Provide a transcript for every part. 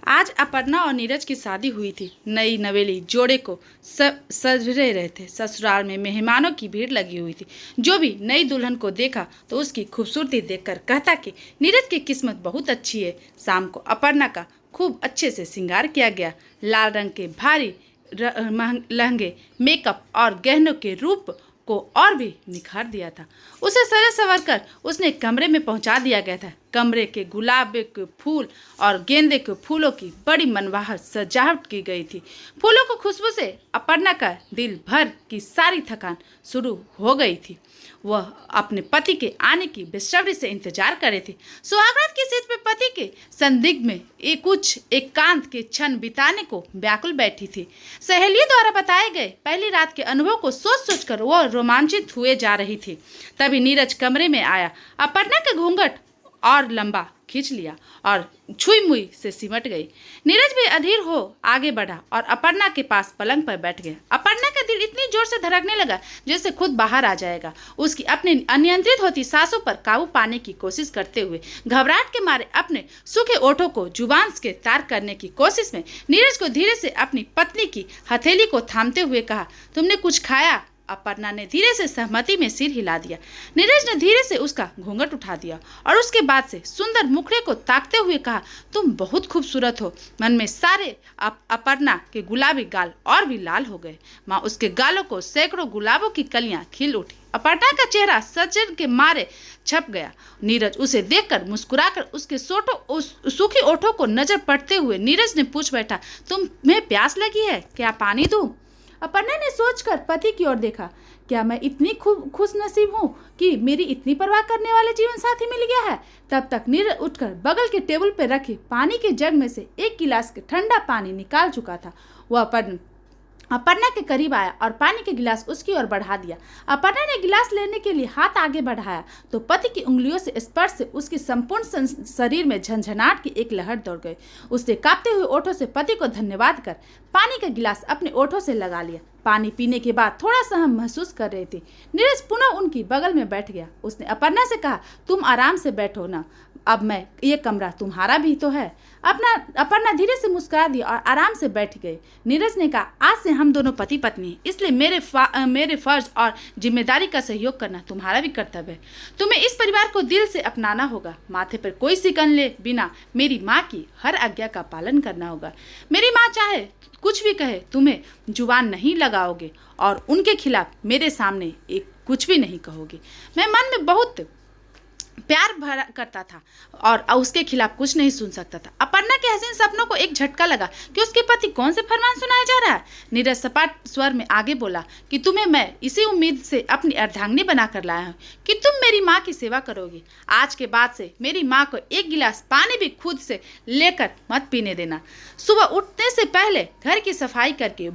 आज अपर्णा और नीरज की शादी हुई थी। नई नवेली जोड़े को सजरे रहे थे। ससुराल में मेहमानों की भीड़ लगी हुई थी। जो भी नई दुल्हन को देखा तो उसकी खूबसूरती देखकर कहता कि नीरज की किस्मत बहुत अच्छी है। शाम को अपर्णा का खूब अच्छे से श्रृंगार किया गया। लाल रंग के भारी लहंगे, मेकअप और गहनों के रूप को और भी निखार दिया था। उसे सजा संवर कर उसने कमरे में पहुंचा दिया गया था। कमरे के गुलाब के फूल और गेंदे के फूलों की बड़ी मनवाहर सजावट की गई थी। फूलों की खुशबू से अपर्णा का दिल भर की सारी थकान शुरू हो गई थी। वह अपने पति के आने की बेसब्री से इंतजार कर रही थी। सुहागरात की सीट पर पति के संदिग्ध में कुछ एकांत के क्षण बिताने को व्याकुल बैठी थी। सहेलियों द्वारा बताए गए पहली रात के अनुभव को सोच सोचकर वह रोमांचित हुए जा रही थी। तभी नीरज कमरे में आया। अपर्णा के घूंघट और लंबा खींच लिया और छुई मुई से सिमट गई। नीरज भी अधीर हो आगे बढ़ा और अपर्णा के पास पलंग पर बैठ गया। अपर्णा का दिल इतनी जोर से धड़कने लगा जैसे खुद बाहर आ जाएगा। उसकी अपने अनियंत्रित होती सांसों पर काबू पाने की कोशिश करते हुए घबराहट के मारे अपने सूखे ओठों को जुबान के तार करने की कोशिश में नीरज को धीरे से अपनी पत्नी की हथेली को थामते हुए कहा, तुमने कुछ खाया? अपर्णा ने धीरे से सहमति में सिर हिला दिया। नीरज ने धीरे से उसका घूंघट उठा दिया और उसके बाद से सुंदर मुखड़े को ताकते हुए कहा, तुम बहुत खूबसूरत हो। मन में सारे अपर्णा के गुलाबी गाल और भी लाल हो गए। माँ उसके गालों को सैकड़ों गुलाबों की कलियां खिल उठी। अपर्णा का चेहरा सजन के मारे छप गया। नीरज उसे देखकर मुस्कुराकर उसके सूखी ओठों को नजर पड़ते हुए नीरज ने पूछ बैठा, तुम्हें प्यास लगी है? क्या पानी दूं? अपर्णा ने सोचकर पति की ओर देखा। क्या मैं इतनी खुश नसीब हूँ कि मेरी इतनी परवाह करने वाले जीवन साथी मिल गया है? तब तक नीरज उठकर बगल के टेबल पर रखे पानी के जग में से एक गिलास के ठंडा पानी निकाल चुका था। वह अपर्णा के करीब आया और पानी के गिलास उसकी ओर बढ़ा दिया। अपर्णा ने गिलास लेने के लिए हाथ आगे बढ़ाया तो पति की उंगलियों से स्पर्श से उसकी संपूर्ण शरीर में झंझनाहट की एक लहर दौड़ गई। उसने कांपते हुए ओठों से पति को धन्यवाद कर पानी का गिलास अपने ओठों से लगा लिया। पानी पीने के बाद थोड़ा सहम महसूस कर रही थी। नीरज पुनः उनकी बगल में बैठ गया। उसने अपर्णा से कहा, तुम आराम से बैठो ना, अब मैं ये कमरा तुम्हारा भी तो है। अपर्णा धीरे से मुस्कुरा दी और आराम से बैठ गई। नीरज ने कहा, आज से हम दोनों पति पत्नी हैं, इसलिए मेरे फर्ज और जिम्मेदारी का सहयोग करना तुम्हारा भी कर्तव्य है। तुम्हें इस परिवार को दिल से अपनाना होगा। माथे पर कोई सिकन ले बिना मेरी माँ की हर आज्ञा का पालन करना होगा। मेरी माँ चाहे कुछ भी कहे, तुम्हें जुबान नहीं लगाओगे और उनके खिलाफ मेरे सामने कुछ भी नहीं कहोगे। मैं मन में बहुत प्यार भरा करता था और उसके खिलाफ कुछ नहीं सुन सकता था। अपर्णा के हसीन सपनों को एक झटका लगा कि उसके पति कौन से फरमान सुनाया जा रहा है। नीरज सपाट स्वर में आगे बोला कि तुम्हें मैं इसी उम्मीद से अपनी अर्धांगिनी बनाकर लाया हूँ कि तुम मेरी माँ की सेवा करोगी। आज के बाद से मेरी माँ को एक गिलास पानी भी खुद से लेकर मत पीने देना। सुबह उठने से पहले घर की सफाई करके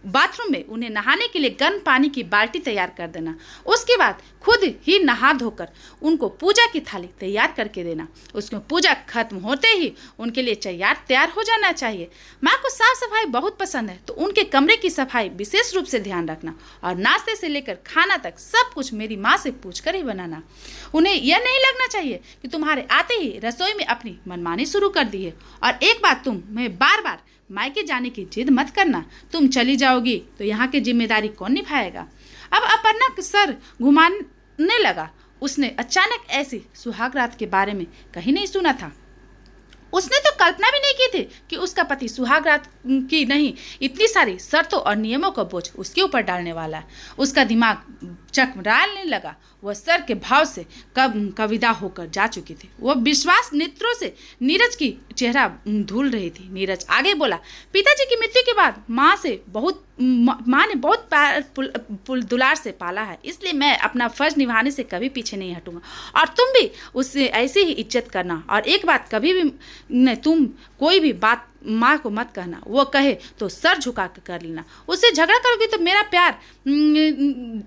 बाथरूम में उन्हें नहाने के लिए गर्म पानी की बाल्टी तैयार कर देना। उसके बाद खुद ही नहा धोकर उनको पूजा की थाली तैयार करके देना। उसमें पूजा खत्म होते ही उनके लिए तैयार हो जाना चाहिए। माँ को साफ सफाई बहुत पसंद है तो उनके कमरे की सफाई विशेष रूप से ध्यान रखना और नाश्ते से लेकर खाना तक सब कुछ मेरी माँ से पूछकर ही बनाना। उन्हें यह नहीं लगना चाहिए कि तुम्हारे आते ही रसोई में अपनी मनमानी शुरू कर दी है। और एक बात, तुम्हें बार बार मायके जाने की जिद मत करना। तुम चली जाओगी तो यहाँ की जिम्मेदारी कौन निभाएगा? अब अपर्णा सर घुमाने लगा। उसने अचानक ऐसी सुहागरात के बारे में कहीं नहीं सुना था। उसने तो कल्पना भी नहीं की थी कि उसका पति सुहागरात की नहीं, इतनी सारी शर्तों और नियमों का बोझ उसके ऊपर डालने वाला है। उसका दिमाग चकराने लगा। वह सर के भाव से कविदा होकर जा चुकी थी। वह विश्वास नेत्रों से नीरज की चेहरा धुल रही थी। नीरज आगे बोला, पिताजी की मृत्यु के बाद माँ ने बहुत दुलार से पाला है, इसलिए मैं अपना फर्ज निभाने से कभी पीछे नहीं हटूंगा और तुम भी उससे ऐसी ही इज्जत करना। और एक बात, कभी भी तुम कोई भी बात माँ को मत कहना। वो कहे तो सर झुका कर लेना। उससे झगड़ा करोगी तो मेरा प्यार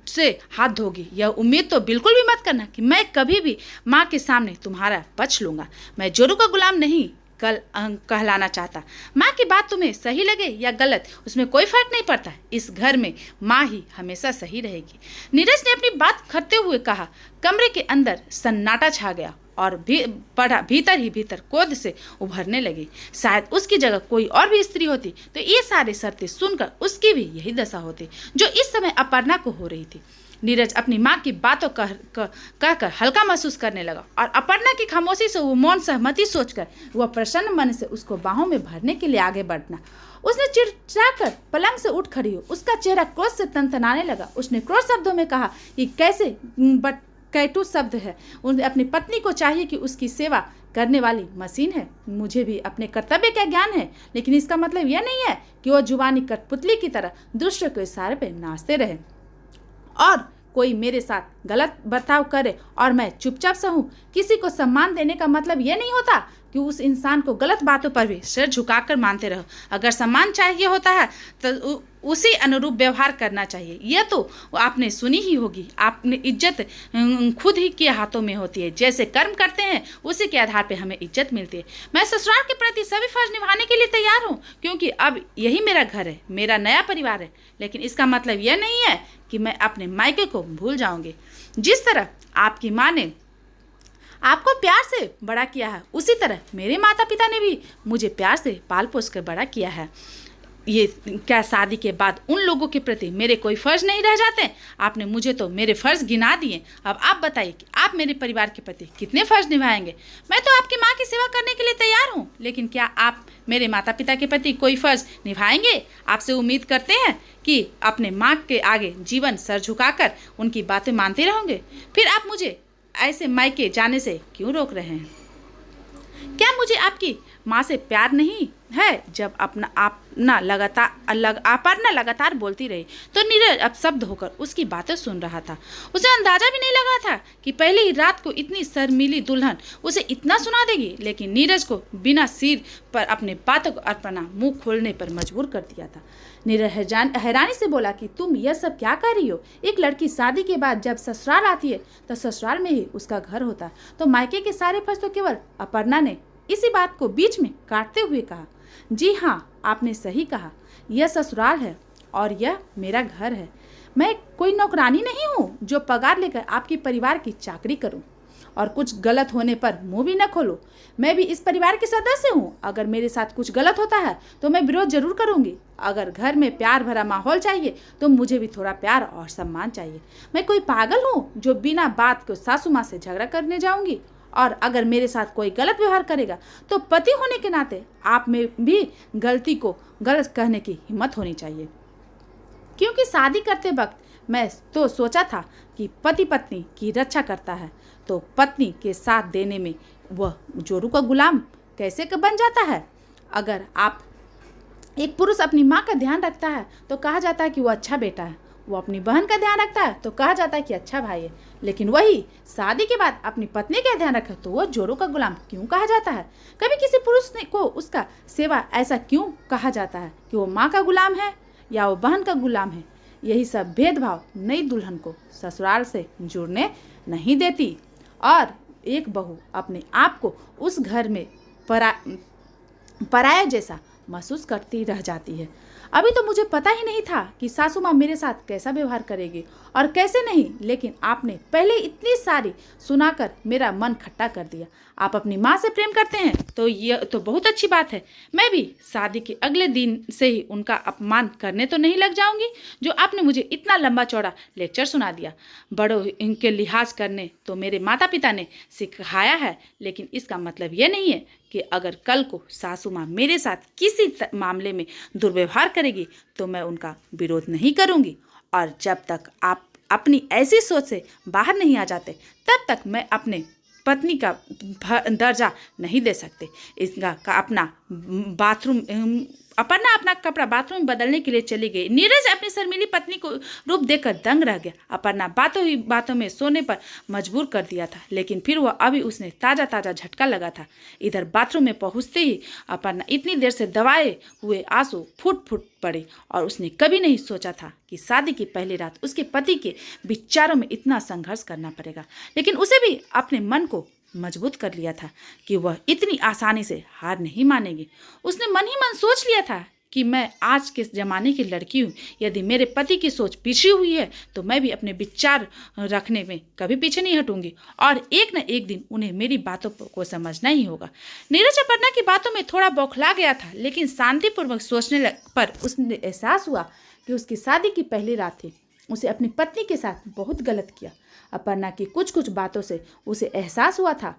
से हाथ धोगी। यह उम्मीद तो बिल्कुल भी मत करना कि मैं कभी भी माँ के सामने तुम्हारा पक्ष लूँगा। मैं जोरू का गुलाम नहीं कहलाना चाहता। माँ की बात तुम्हें सही लगे या गलत, उसमें कोई फर्क नहीं पड़ता। इस घर में माँ ही हमेशा सही रहेगी। नीरज ने अपनी बात करते हुए कहा। कमरे के अंदर सन्नाटा छा गया और भीतर ही भीतर क्रोध से उभरने लगी। शायद उसकी जगह कोई और भी स्त्री होती तो ये सारी शर्तें सुनकर उसकी भी यही दशा होती जो इस समय अपर्णा को हो रही थी। नीरज अपनी माँ की बातों कहकर हल्का महसूस करने लगा और अपर्णा की खामोशी से वो मौन सहमति सोचकर वह प्रसन्न मन से उसको बाहों में भरने के लिए आगे बढ़ना। उसने चिड़चिड़ाकर पलंग से उठ खड़ी हो, उसका चेहरा क्रोध से तनतनाने लगा। उसने क्रोध शब्दों में कहा, ये कैसे कैटू शब्द है। उन्हें अपनी पत्नी को चाहिए कि उसकी सेवा करने वाली मशीन है। मुझे भी अपने कर्तव्य का ज्ञान है, लेकिन इसका मतलब यह नहीं है कि वो जुबानी कठपुतली की तरह दूसरे के इशारे पे नाचते रहे और कोई मेरे साथ गलत बर्ताव करे और मैं चुपचाप सहूं। किसी को सम्मान देने का मतलब यह नहीं होता कि उस इंसान को गलत बातों पर भी सिर झुकाकर मानते रहो। अगर सम्मान चाहिए होता है तो उसी अनुरूप व्यवहार करना चाहिए। यह तो आपने सुनी ही होगी, आपने इज्जत खुद ही के हाथों में होती है। जैसे कर्म करते हैं उसी के आधार पर हमें इज्जत मिलती है। मैं ससुराल के प्रति सभी फर्ज निभाने के लिए तैयार हूँ, क्योंकि अब यही मेरा घर है, मेरा नया परिवार है। लेकिन इसका मतलब यह नहीं है कि मैं अपने मायके को भूल जाऊंगी। जिस तरह आपकी माँ ने आपको प्यार से बड़ा किया है, उसी तरह मेरे माता पिता ने भी मुझे प्यार से पाल पोस कर बड़ा किया है। ये क्या शादी के बाद उन लोगों के प्रति मेरे कोई फ़र्ज नहीं रह जाते? आपने मुझे तो मेरे फ़र्ज गिना दिए। अब आप बताइए कि आप मेरे परिवार के प्रति कितने फ़र्ज निभाएंगे? मैं तो आपकी माँ की सेवा करने के लिए तैयार हूँ, लेकिन क्या आप मेरे माता पिता के प्रति कोई फ़र्ज निभाएंगे? आपसे उम्मीद करते हैं कि अपने माँ के आगे जीवन सर झुकाकर उनकी बातें मानते रहोगे? फिर आप मुझे ऐसे मायके जाने से क्यों रोक रहे हैं? क्या मुझे आपकी माँ से प्यार नहीं है? जब अपर्णा लगातार बोलती रही तो नीरज अब शब्द होकर उसकी बातें सुन रहा था। उसे अंदाजा भी नहीं लगा था कि पहले ही रात को इतनी शर्मीली दुल्हन उसे इतना सुना देगी। लेकिन नीरज को बिना सिर पर अपने बातों को अपर्णा मुंह खोलने पर मजबूर कर दिया था। नीरज हैरानी से बोला कि तुम यह सब क्या कर रही हो? एक लड़की शादी के बाद जब ससुराल आती है तो ससुराल में ही उसका घर होता है, तो मायके के सारे फर्ज तो केवल अपर्णा ने इसी बात को बीच में काटते हुए कहा। जी हाँ, आपने सही कहा, यह ससुराल है और यह मेरा घर है। मैं कोई नौकरानी नहीं हूँ जो पगार लेकर आपके परिवार की चाकरी करूँ और कुछ गलत होने पर मुंह भी न खोलूँ। मैं भी इस परिवार के सदस्य हूँ। अगर मेरे साथ कुछ गलत होता है तो मैं विरोध जरूर करूँगी। अगर घर में प्यार भरा माहौल चाहिए तो मुझे भी थोड़ा प्यार और सम्मान चाहिए। मैं कोई पागल हूँ जो बिना बात को सासू माँ से झगड़ा करने जाऊँगी? और अगर मेरे साथ कोई गलत व्यवहार करेगा तो पति होने के नाते आप में भी गलती को गलत कहने की हिम्मत होनी चाहिए। क्योंकि शादी करते वक्त मैं तो सोचा था कि पति पत्नी की रक्षा करता है, तो पत्नी के साथ देने में वह जोरू का गुलाम कैसे बन जाता है? अगर एक पुरुष अपनी माँ का ध्यान रखता है तो कहा जाता है कि वो अच्छा बेटा है, वो अपनी बहन का ध्यान रखता है तो कहा जाता है कि अच्छा भाई है। लेकिन वही शादी के बाद अपनी पत्नी का ध्यान रखे तो वो जोरों का गुलाम क्यों कहा जाता है? कभी किसी पुरुष को उसका सेवा ऐसा क्यों कहा जाता है कि वो माँ का गुलाम है या वो बहन का गुलाम है? यही सब भेदभाव नई दुल्हन को ससुराल से जुड़ने नहीं देती और एक बहू अपने आप को उस घर में पराया जैसा महसूस करती रह जाती है। अभी तो मुझे पता ही नहीं था कि सासू माँ मेरे साथ कैसा व्यवहार करेगी और कैसे नहीं, लेकिन आपने पहले इतनी सारी सुनाकर मेरा मन खट्टा कर दिया। आप अपनी माँ से प्रेम करते हैं तो यह तो बहुत अच्छी बात है। मैं भी शादी के अगले दिन से ही उनका अपमान करने तो नहीं लग जाऊंगी जो आपने मुझे इतना लंबा चौड़ा लेक्चर सुना दिया। बड़ों इनके लिहाज करने तो मेरे माता पिता ने सिखाया है, लेकिन इसका मतलब यह नहीं है कि अगर कल को सासू माँ मेरे साथ किसी मामले में दुर्व्यवहार करेगी तो मैं उनका विरोध नहीं करूँगी। और जब तक आप अपनी ऐसी सोच से बाहर नहीं आ जाते तब तक मैं अपने पत्नी का दर्जा नहीं दे सकते। इसका अपना अपर्णा अपना कपड़ा बाथरूम में बदलने के लिए चली गई। नीरज अपनी शर्मीली पत्नी को रूप देखकर दंग रह गया। अपर्णा बातों ही बातों में सोने पर मजबूर कर दिया था, लेकिन फिर वह अभी उसने ताज़ा झटका लगा था। इधर बाथरूम में पहुंचते ही अपर्णा इतनी देर से दबाए हुए आंसू फूट पड़े और उसने कभी नहीं सोचा था कि शादी की पहली रात उसके पति के विचारों में इतना संघर्ष करना पड़ेगा। लेकिन उसे भी अपने मन को मजबूत कर लिया था कि वह इतनी आसानी से हार नहीं मानेगी। उसने मन ही मन सोच लिया था कि मैं आज के ज़माने की लड़की हूँ। यदि मेरे पति की सोच पिछड़ी हुई है तो मैं भी अपने विचार रखने में कभी पीछे नहीं हटूंगी और एक न एक दिन उन्हें मेरी बातों को समझना ही होगा। नीरज अपर्णा की बातों में थोड़ा बौखला गया था, लेकिन शांतिपूर्वक सोचने पर उसने एहसास हुआ कि उसकी शादी की पहली रात थी। उसे अपनी पत्नी के साथ बहुत गलत किया। अपर्णा की कुछ कुछ बातों से उसे एहसास हुआ था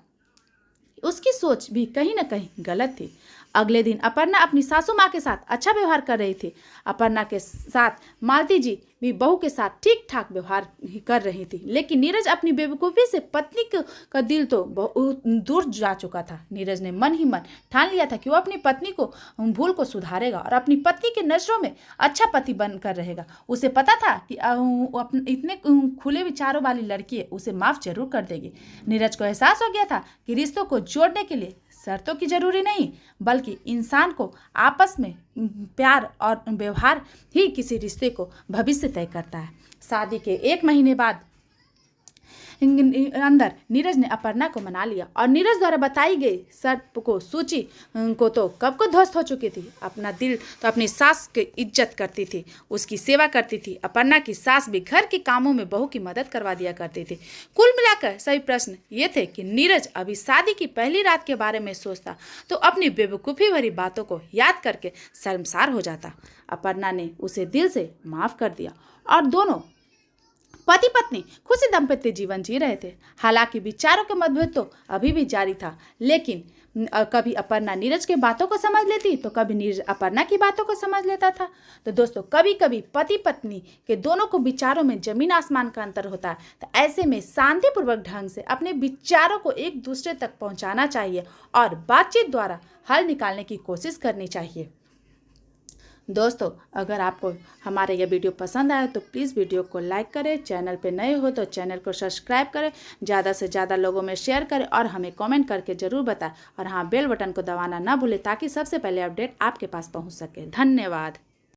उसकी सोच भी कहीं ना कहीं गलत थी। अगले दिन अपर्णा अपनी सासू माँ के साथ अच्छा व्यवहार कर रही थी। अपर्णा के साथ मालती जी भी बहू के साथ ठीक ठाक व्यवहार कर रही थी, लेकिन नीरज अपनी बेवकूफ़ी से पत्नी का दिल तो बहुत दूर जा चुका था। नीरज ने मन ही मन ठान लिया था कि वो अपनी पत्नी को भूल को सुधारेगा और अपनी पत्नी के नजरों में अच्छा पति बनकर रहेगा। उसे पता था कि इतने खुले विचारों वाली लड़की है, उसे माफ़ जरूर कर देगी। नीरज को एहसास हो गया था कि रिश्तों को जोड़ने के लिए शर्तों की जरूरी नहीं, बल्कि इंसान को आपस में प्यार और व्यवहार ही किसी रिश्ते को भविष्य तय करता है। शादी के 1 महीने बाद अंदर नीरज ने अपर्णा को मना लिया और नीरज द्वारा बताई गई शर्त को सूची को तो कब को ध्वस्त हो चुकी थी। अपना दिल तो अपनी सास की इज्जत करती थी, उसकी सेवा करती थी। अपर्णा की सास भी घर के कामों में बहू की मदद करवा दिया करती थी। कुल मिलाकर सभी प्रश्न ये थे कि नीरज अभी शादी की पहली रात के बारे में सोचता तो अपनी बेवकूफ़ी भरी बातों को याद करके शर्मसार हो जाता। अपर्णा ने उसे दिल से माफ़ कर दिया और दोनों पति पत्नी खुशी दाम्पत्य जीवन जी रहे थे। हालांकि विचारों के मतभेद तो अभी भी जारी था, लेकिन कभी अपर्णा नीरज के बातों को समझ लेती तो कभी नीरज अपर्णा की बातों को समझ लेता था। तो दोस्तों, कभी कभी पति पत्नी के दोनों को विचारों में जमीन आसमान का अंतर होता है। तो ऐसे में शांतिपूर्वक ढंग से अपने विचारों को एक दूसरे तक पहुंचाना चाहिए और बातचीत द्वारा हल निकालने की कोशिश करनी चाहिए। दोस्तों, अगर आपको हमारा यह वीडियो पसंद आया तो प्लीज़ वीडियो को लाइक करें। चैनल पे नए हो तो चैनल को सब्सक्राइब करें, ज़्यादा से ज़्यादा लोगों में शेयर करें और हमें कमेंट करके ज़रूर बताएं। और हाँ, बेल बटन को दबाना ना भूलें ताकि सबसे पहले अपडेट आपके पास पहुंच सके। धन्यवाद।